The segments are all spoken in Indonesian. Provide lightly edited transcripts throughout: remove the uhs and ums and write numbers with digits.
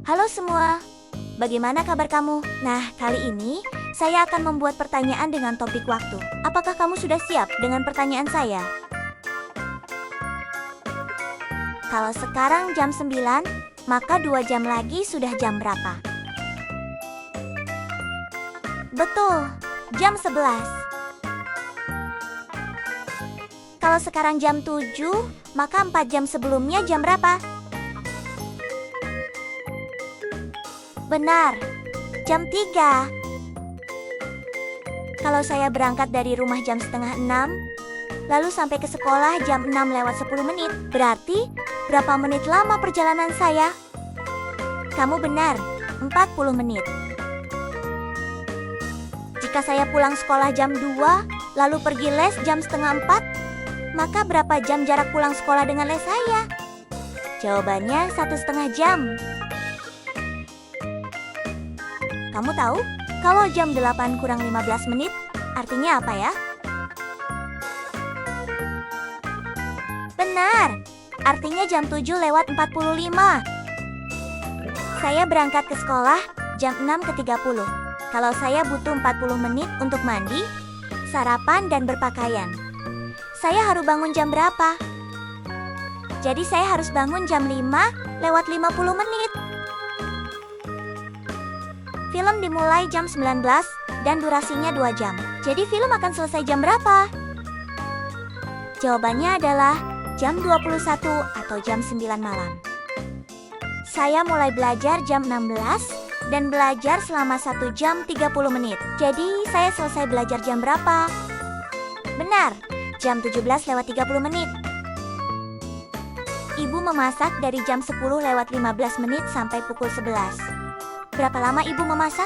Halo semua, bagaimana kabar kamu? Nah, kali ini saya akan membuat pertanyaan dengan topik waktu. Apakah kamu sudah siap dengan pertanyaan saya? Kalau sekarang jam 9, maka 2 jam lagi sudah jam berapa? Betul, jam 11. Kalau sekarang jam 7, maka 4 jam sebelumnya jam berapa? Benar, jam 3. Kalau saya berangkat dari rumah jam setengah 6, lalu sampai ke sekolah jam 6 lewat 10 menit, berarti berapa menit lama perjalanan saya? Kamu benar, 40 menit. Jika saya pulang sekolah jam 2, lalu pergi les jam setengah 4, maka berapa jam jarak pulang sekolah dengan les saya? Jawabannya 1,5 jam. Kamu tahu, kalau jam 8 kurang 15 menit, artinya apa ya? Benar, artinya jam 7 lewat 45. Saya berangkat ke sekolah jam 6.30. Kalau saya butuh 40 menit untuk mandi, sarapan, dan berpakaian, saya harus bangun jam berapa? Jadi saya harus bangun jam 5 lewat 50 menit. Film dimulai jam 19 dan durasinya 2 jam. Jadi film akan selesai jam berapa? Jawabannya adalah jam 21 atau jam 9 malam. Saya mulai belajar jam 16 dan belajar selama 1 jam 30 menit. Jadi saya selesai belajar jam berapa? Benar, jam 17 lewat 30 menit. Ibu memasak dari jam 10 lewat 15 menit sampai pukul 11. Berapa lama ibu memasak?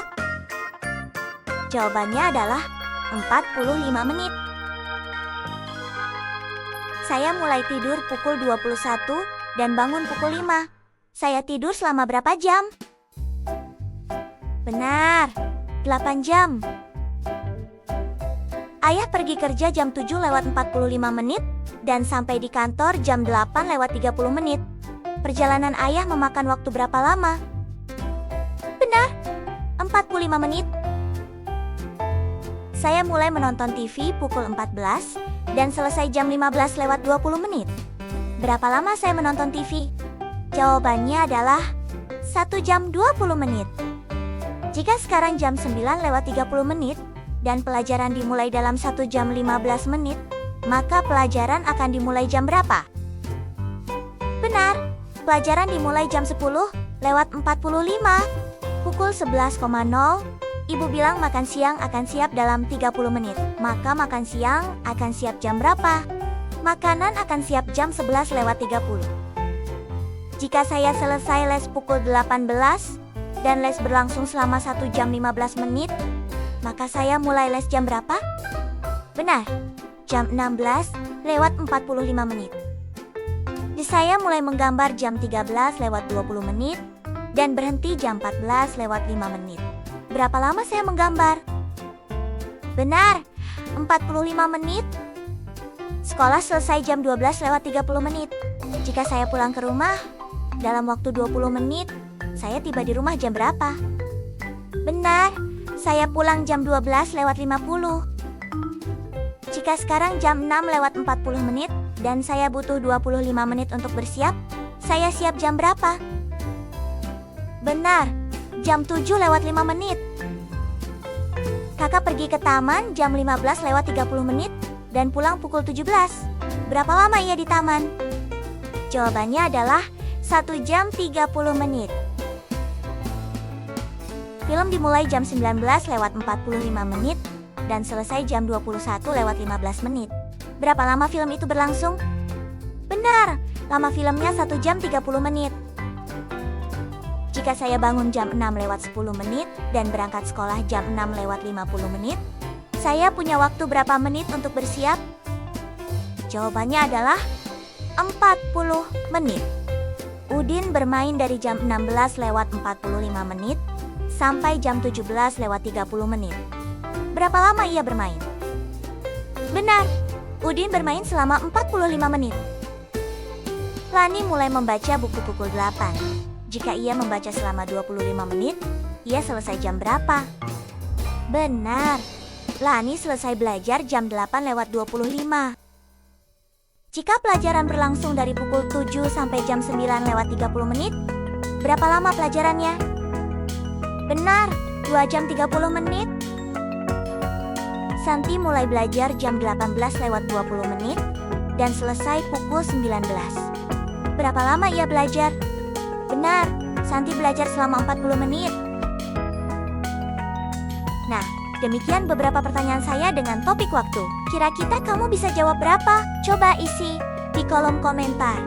Jawabannya adalah 45 menit. Saya mulai tidur pukul 21 dan bangun pukul 5. Saya tidur selama berapa jam? Benar, 8 jam. Ayah pergi kerja jam 7 lewat 45 menit dan sampai di kantor jam 8 lewat 30 menit. Perjalanan ayah memakan waktu berapa lama? Benar, 45 menit. Saya mulai menonton TV pukul 14 dan selesai jam 15 lewat 20 menit. Berapa lama saya menonton TV? Jawabannya adalah 1 jam 20 menit. Jika sekarang jam 9 lewat 30 menit dan pelajaran dimulai dalam 1 jam 15 menit, maka pelajaran akan dimulai jam berapa? Benar, pelajaran dimulai jam 10 lewat 45. Pukul 11.00, ibu bilang makan siang akan siap dalam 30 menit. Maka makan siang akan siap jam berapa? Makanan akan siap jam 11 lewat 30. Jika saya selesai les pukul 18 dan les berlangsung selama 1 jam 15 menit, maka saya mulai les jam berapa? Benar, jam 16 lewat 45 menit. Saya mulai menggambar jam 13 lewat 20 menit dan berhenti jam 14 lewat 5 menit. Berapa lama saya menggambar? Benar, 45 menit. Sekolah selesai jam 12 lewat 30 menit. Jika saya pulang ke rumah, dalam waktu 20 menit, saya tiba di rumah jam berapa? Benar, saya pulang jam 12 lewat 50. Jika sekarang jam 6 lewat 40 menit dan saya butuh 25 menit untuk bersiap, saya siap jam berapa? Benar, jam 7 lewat 5 menit. Kakak pergi ke taman jam 15 lewat 30 menit dan pulang pukul 17. Berapa lama ia di taman? Jawabannya adalah 1 jam 30 menit. Film dimulai jam 19 lewat 45 menit dan selesai jam 21 lewat 15 menit. Berapa lama film itu berlangsung? Benar, lama filmnya 1 jam 30 menit. Jika saya bangun jam 6 lewat 10 menit dan berangkat sekolah jam 6 lewat 50 menit, saya punya waktu berapa menit untuk bersiap? Jawabannya adalah 40 menit. Udin bermain dari jam 16 lewat 45 menit sampai jam 17 lewat 30 menit. Berapa lama ia bermain? Benar, Udin bermain selama 45 menit. Lani mulai membaca buku pukul 8. Jika ia membaca selama 25 menit, ia selesai jam berapa? Benar. Lani selesai belajar jam 8:25. Jika pelajaran berlangsung dari pukul 7 sampai jam 9:30 menit, berapa lama pelajarannya? Benar, 2 jam 30 menit. Santi mulai belajar jam 18:20 menit dan selesai pukul 19. Berapa lama ia belajar? Benar, Santi belajar selama 40 menit. Nah, demikian beberapa pertanyaan saya dengan topik waktu. Kira-kira kamu bisa jawab berapa? Coba isi di kolom komentar.